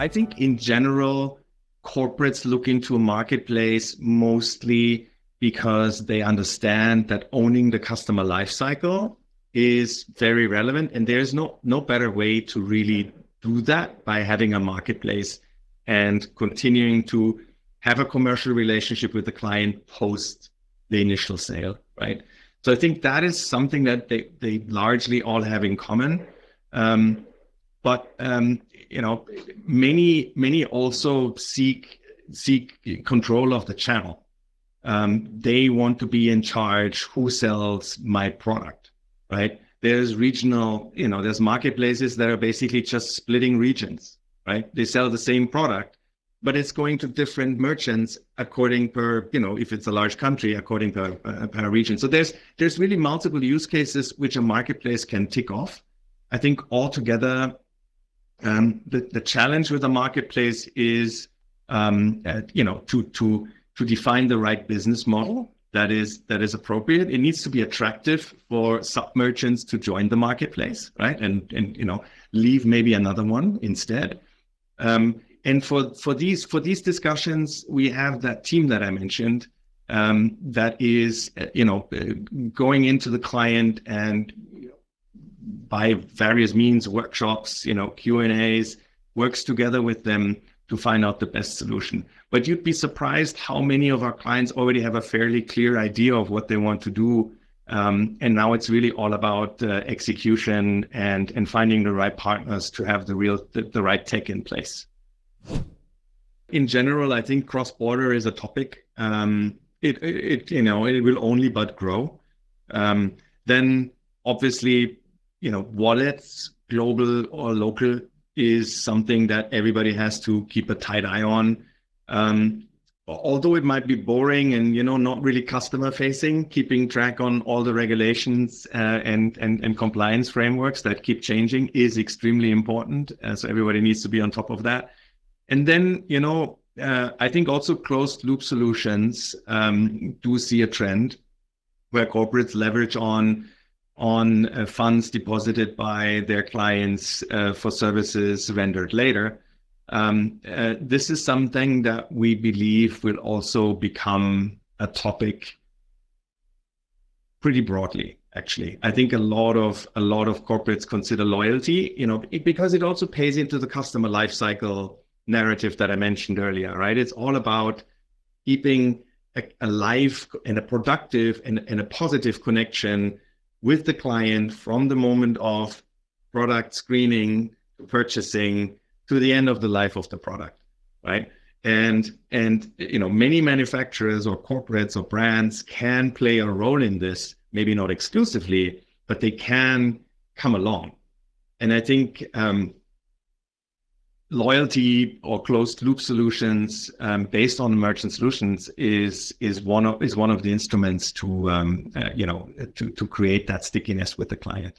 I think in general, corporates look into a marketplace mostly because they understand that owning the customer lifecycle is very relevant. And there's no better way to really do that by having a marketplace and continuing to have a commercial relationship with the client post the initial sale, right? So I think that is something that they largely all have in common. But many also seek control of the channel. They want to be in charge who sells my product, right? There's regional, there's marketplaces that are basically just splitting regions, right? They sell the same product, but it's going to different merchants according per, if it's a large country, according per region. So there's really multiple use cases which a marketplace can tick off. I think altogether, the challenge with a marketplace is, to define the right business model that is appropriate. It needs to be attractive for sub-merchants to join the marketplace, right? And leave maybe another one instead. And for these discussions, we have that team that I mentioned that is, going into the client and by various means, workshops, Q&As, works together with them to find out the best solution. But you'd be surprised how many of our clients already have a fairly clear idea of what they want to do. And now it's really all about execution and finding the right partners to have the right tech in place. In general, I think cross-border is a topic. It will only but grow. Then obviously, wallets, global or local, is something that everybody has to keep a tight eye on. Although it might be boring and not really customer facing, keeping track on all the regulations and compliance frameworks that keep changing is extremely important. So everybody needs to be on top of that. And then, I think also closed loop solutions do see a trend where corporates leverage on funds deposited by their clients for services rendered later. This is something that we believe will also become a topic pretty broadly. Actually, I think a lot of corporates consider loyalty, because it also pays into the customer lifecycle narrative that I mentioned earlier, right? It's all about keeping a live and a productive and a positive connection with the client from the moment of product screening to purchasing to the end of the life of the product, right? And many manufacturers or corporates or brands can play a role in this, maybe not exclusively, but they can come along. And I think loyalty or closed loop solutions based on merchant solutions is one of the instruments to create that stickiness with the client.